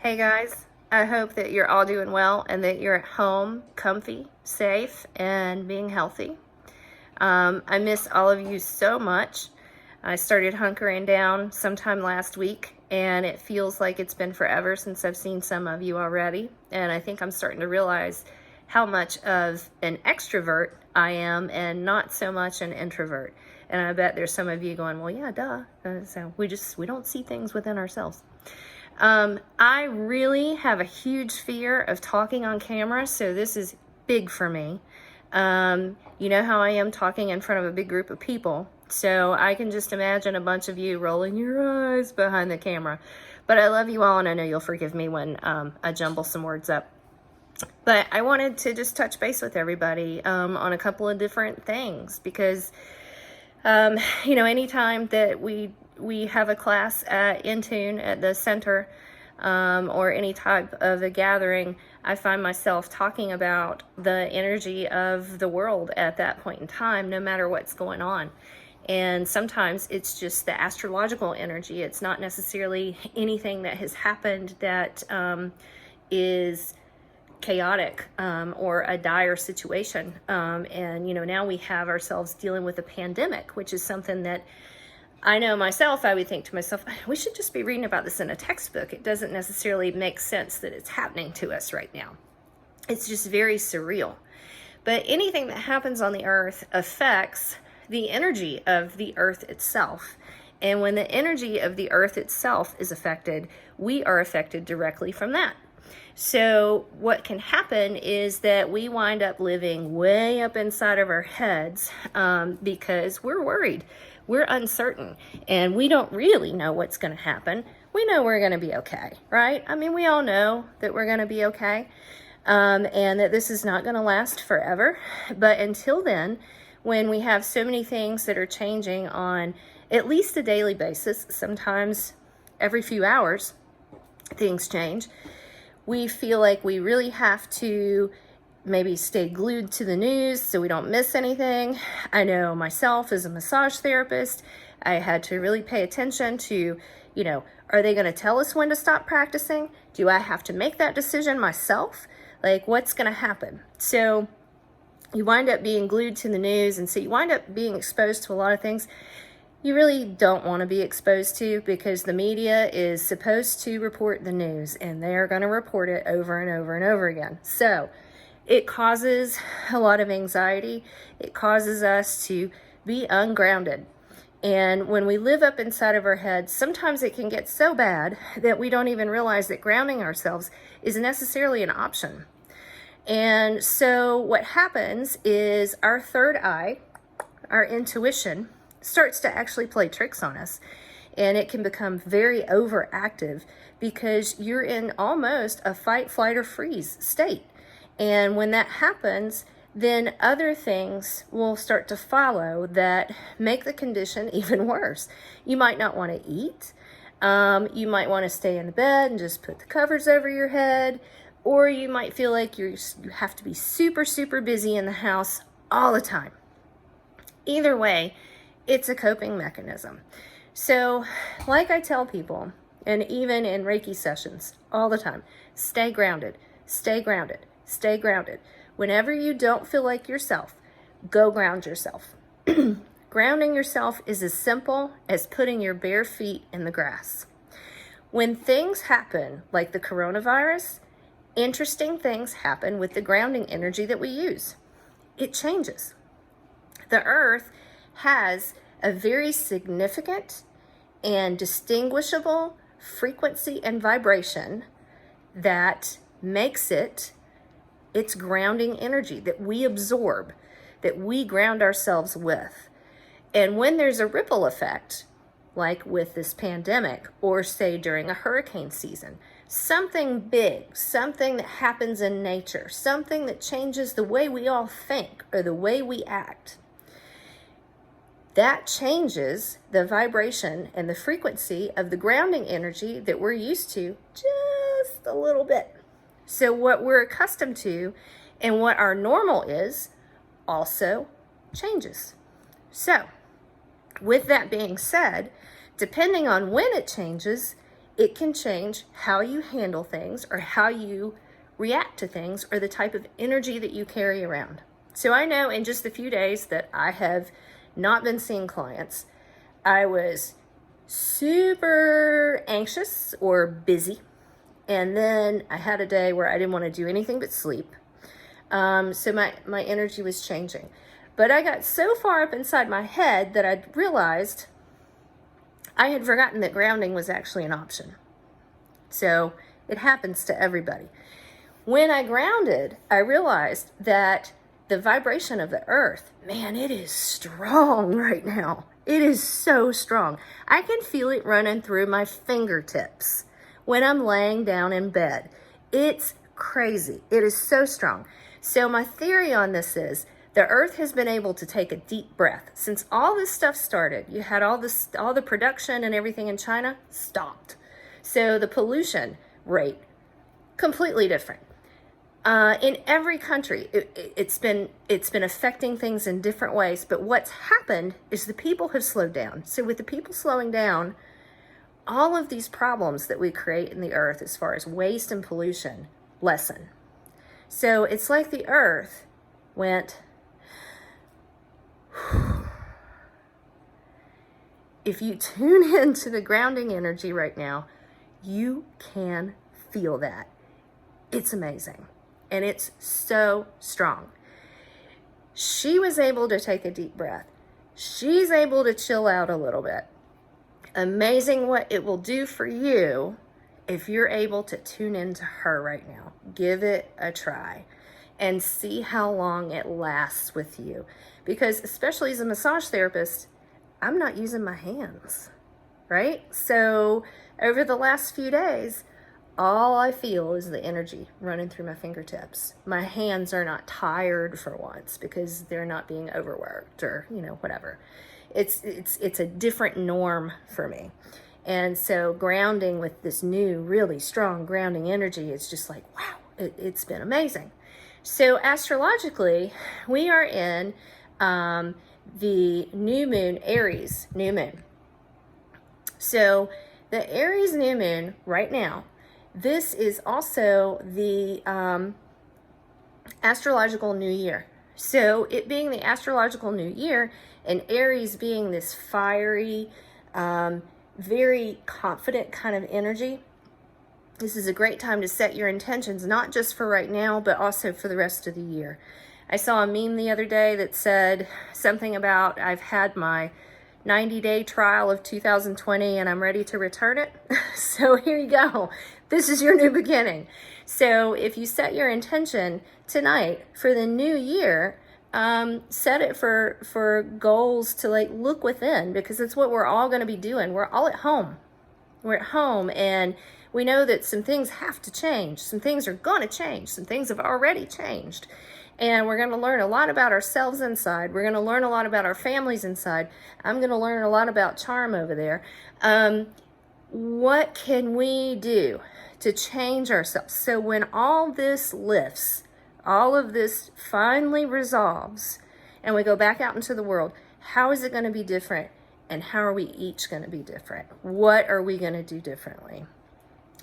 Hey guys, I hope that you're all doing well and that you're at home, comfy, safe, and being healthy. I miss all of you so much. I started hunkering down sometime last week, and it feels like it's been forever since I've seen some of you already. And I think I'm starting to realize how much of an extrovert I am and not so much an introvert. And I bet there's some of you going, well, yeah, duh. So we don't see things within ourselves. I really have a huge fear of talking on camera, so this is big for me. You know how I am talking in front of a big group of people, so I can just imagine a bunch of you rolling your eyes behind the camera. But I love you all, and I know you'll forgive me when I jumble some words up. But I wanted to just touch base with everybody on a couple of different things, because anytime that we have a class at Intune at the center, or any type of a gathering, I find myself talking about the energy of the world at that point in time, no matter what's going on. And sometimes it's just the astrological energy. It's not necessarily anything that has happened that is chaotic or a dire situation. And now we have ourselves dealing with a pandemic, which is something that I know myself, I would think to myself, we should just be reading about this in a textbook. It doesn't necessarily make sense that it's happening to us right now. It's just very surreal. But anything that happens on the earth affects the energy of the earth itself. And when the energy of the earth itself is affected, we are affected directly from that. So what can happen is that we wind up living way up inside of our heads because we're worried. We're uncertain, and we don't really know what's going to happen. We know we're going to be okay, right? I mean, we all know that we're going to be okay, and that this is not going to last forever. But until then, when we have so many things that are changing on at least a daily basis, sometimes every few hours, things change, we feel like we really have to maybe stay glued to the news so we don't miss anything. I know myself as a massage therapist, I had to really pay attention to, are they going to tell us when to stop practicing? Do I have to make that decision myself? Like, what's going to happen? So you wind up being glued to the news, and so you wind up being exposed to a lot of things you really don't want to be exposed to, because the media is supposed to report the news, and they're going to report it over and over and over again. So it causes a lot of anxiety. It causes us to be ungrounded. And when we live up inside of our heads, sometimes it can get so bad that we don't even realize that grounding ourselves is necessarily an option. And so what happens is our third eye, our intuition, starts to actually play tricks on us. And it can become very overactive because you're in almost a fight, flight, or freeze state. And when that happens, then other things will start to follow that make the condition even worse. You might not want to eat. You might want to stay in the bed and just put the covers over your head. Or you might feel like you have to be super, super busy in the house all the time. Either way, it's a coping mechanism. So, like I tell people, and even in Reiki sessions all the time, stay grounded, stay grounded, stay grounded. Whenever you don't feel like yourself, go ground yourself. Grounding yourself is as simple as putting your bare feet in the grass. When things happen, like the coronavirus, interesting things happen with the grounding energy that we use. It changes. The earth has a very significant and distinguishable frequency and vibration that makes it its grounding energy that we absorb, that we ground ourselves with. And when there's a ripple effect, like with this pandemic, or say during a hurricane season, something big, something that happens in nature, something that changes the way we all think or the way we act, that changes the vibration and the frequency of the grounding energy that we're used to just a little bit. So what we're accustomed to and what our normal is also changes. So with that being said, depending on when it changes, it can change how you handle things or how you react to things or the type of energy that you carry around. So I know in just a few days that I have not been seeing clients, I was super anxious or busy. And then I had a day where I didn't want to do anything but sleep. So my energy was changing. But I got so far up inside my head that I realized I had forgotten that grounding was actually an option. So it happens to everybody. When I grounded, I realized that the vibration of the earth, man, it is strong right now. It is so strong. I can feel it running through my fingertips when I'm laying down in bed. It's crazy. It is so strong. So my theory on this is the earth has been able to take a deep breath. Since all this stuff started, you had all the production and everything in China stopped. So the pollution rate, completely different. In every country, it's been affecting things in different ways. But what's happened is the people have slowed down. So with the people slowing down, all of these problems that we create in the earth as far as waste and pollution lessen. So it's like the earth went, if you tune into the grounding energy right now, you can feel that. It's amazing. And it's so strong. She was able to take a deep breath. She's able to chill out a little bit. Amazing what it will do for you if you're able to tune into her right now. Give it a try and see how long it lasts with you. Because especially as a massage therapist, I'm not using my hands, right? So over the last few days, all I feel is the energy running through my fingertips. My hands are not tired for once because they're not being overworked or, whatever. It's a different norm for me. And so grounding with this new, really strong grounding energy, it's just like, wow, it's been amazing. So astrologically, we are in the new moon, Aries new moon. So the Aries new moon right now, this is also the astrological new year. So it being the astrological new year and Aries being this fiery, very confident kind of energy, this is a great time to set your intentions, not just for right now, but also for the rest of the year. I saw a meme the other day that said something about I've had my 90-day trial of 2020 and I'm ready to return it. So here you go. This is your new beginning. So if you set your intention tonight for the new year, set it for goals to look within, because it's what we're all going to be doing. We're all at home. We're at home and we know that some things have to change. Some things are going to change. Some things have already changed. And we're going to learn a lot about ourselves inside. We're going to learn a lot about our families inside. I'm going to learn a lot about Charm over there. What can we do to change ourselves? So when all this lifts, all of this finally resolves, and we go back out into the world, how is it going to be different? And how are we each going to be different? What are we going to do differently?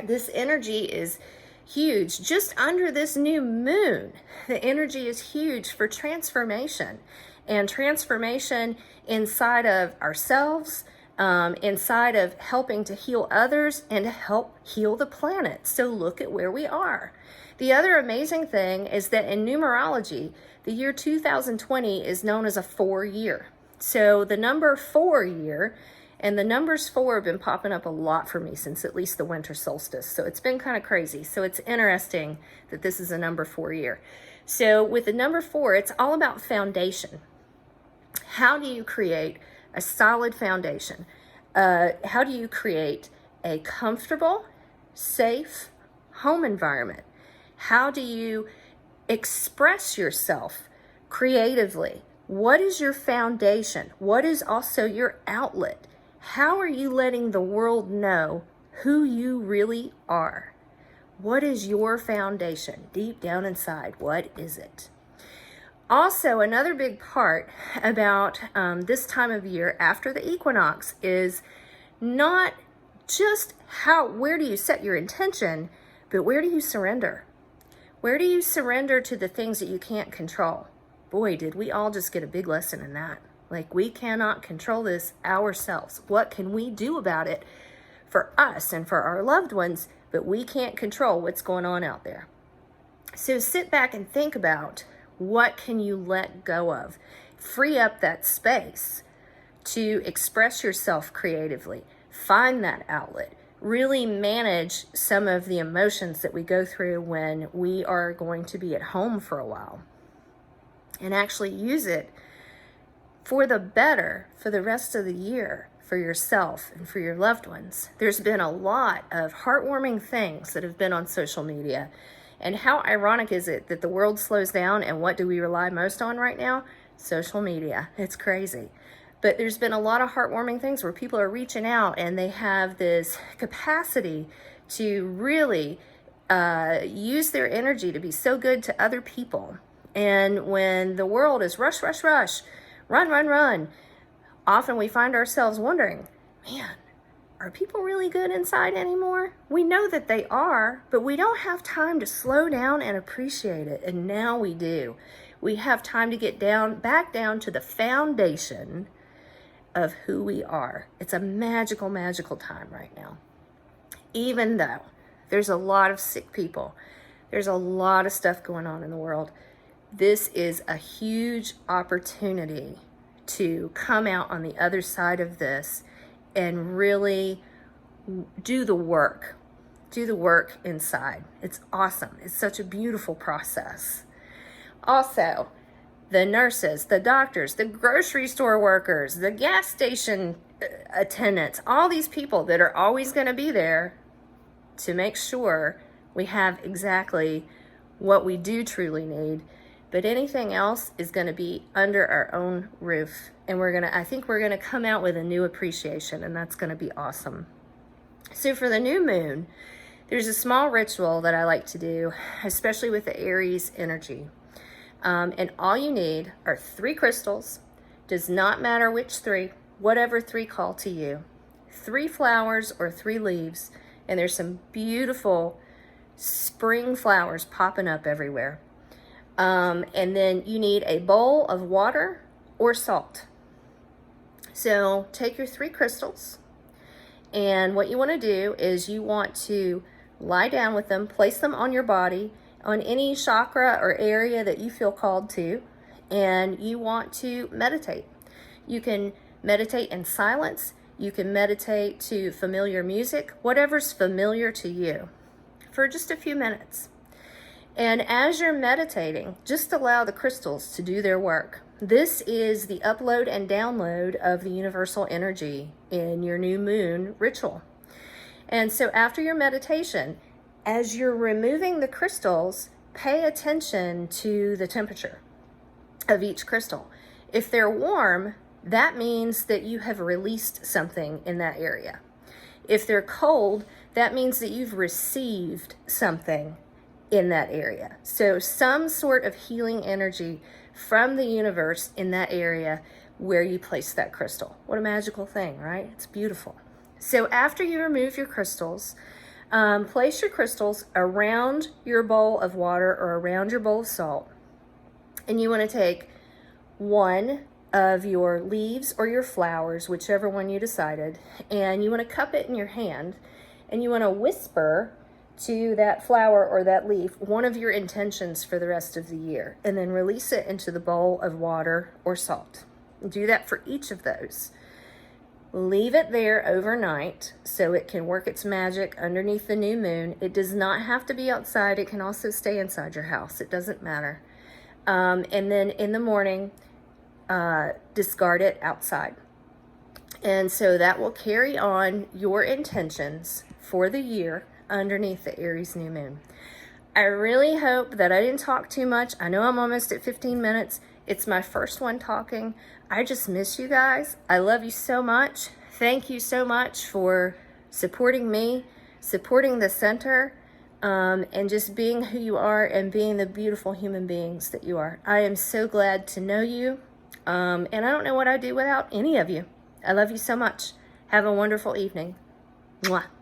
This energy is huge. Just under this new moon, the energy is huge for transformation, and transformation inside of ourselves, inside of helping to heal others and to help heal the planet. So look at where we are. The other amazing thing is that in numerology, the year 2020 is known as a 4 year. So the number 4 year, and the numbers 4 have been popping up a lot for me since at least the winter solstice. So it's been kind of crazy. So it's interesting that this is a number 4 year. So with the number 4, it's all about foundation. How do you create a solid foundation? How do you create a comfortable, safe home environment? How do you express yourself creatively? What is your foundation? What is also your outlet? How are you letting the world know who you really are? What is your foundation deep down inside? What is it? Also, another big part about this time of year after the equinox is not just where do you set your intention, but where do you surrender? Where do you surrender to the things that you can't control? Boy, did we all just get a big lesson in that. Like, we cannot control this ourselves. What can we do about it for us and for our loved ones? But we can't control what's going on out there. So sit back and think about, what can you let go of? Free up that space to express yourself creatively. Find that outlet. Really manage some of the emotions that we go through when we are going to be at home for a while. And actually use it for the better for the rest of the year, for yourself and for your loved ones. There's been a lot of heartwarming things that have been on social media. And how ironic is it that the world slows down, and what do we rely most on right now? Social media. It's crazy. But there's been a lot of heartwarming things where people are reaching out and they have this capacity to really use their energy to be so good to other people. And when the world is rush, rush, rush, run, run, run, often we find ourselves wondering, man, are people really good inside anymore? We know that they are, but we don't have time to slow down and appreciate it. And now we do. We have time to get back down to the foundation of who we are. It's a magical, magical time right now. Even though there's a lot of sick people, there's a lot of stuff going on in the world, this is a huge opportunity to come out on the other side of this and really do the work. Do the work inside. It's awesome. It's such a beautiful process. Also, the nurses, the doctors, the grocery store workers, the gas station attendants, all these people that are always going to be there to make sure we have exactly what we do truly need. But anything else is going to be under our own roof. And I think we're going to come out with a new appreciation, and that's going to be awesome. So for the new moon, there's a small ritual that I like to do, especially with the Aries energy. And all you need are 3 crystals. Does not matter which 3, whatever 3 call to you. 3 flowers or 3 leaves. And there's some beautiful spring flowers popping up everywhere. And then you need a bowl of water or salt. So take your 3 crystals, and what you want to do is you want to lie down with them, place them on your body, on any chakra or area that you feel called to, and you want to meditate. You can meditate in silence. You can meditate to familiar music, whatever's familiar to you, for just a few minutes. And as you're meditating, just allow the crystals to do their work. This is the upload and download of the universal energy in your new moon ritual. And so after your meditation, as you're removing the crystals, pay attention to the temperature of each crystal. If they're warm, that means that you have released something in that area. If they're cold, that means that you've received something in that area. So some sort of healing energy from the universe in that area where you place that crystal. What a magical thing, right? It's beautiful. So after you remove your crystals, place your crystals around your bowl of water or around your bowl of salt. And you want to take one of your leaves or your flowers, whichever one you decided, and you want to cup it in your hand, and you want to whisper to that flower or that leaf one of your intentions for the rest of the year, and then release it into the bowl of water or salt. Do that for each of those. Leave it there overnight so it can work its magic underneath the new moon. It does not have to be outside. It can also stay inside your house. It doesn't matter. And then in the morning, discard it outside. And so that will carry on your intentions for the year underneath the Aries new moon. I really hope that I didn't talk too much. I know I'm almost at 15 minutes. It's my first one talking. I just miss you guys. I love you so much. Thank you so much for supporting me, supporting the center, and just being who you are and being the beautiful human beings that you are. I am so glad to know you, and I don't know what I'd do without any of you. I love you so much. Have a wonderful evening. Mwah.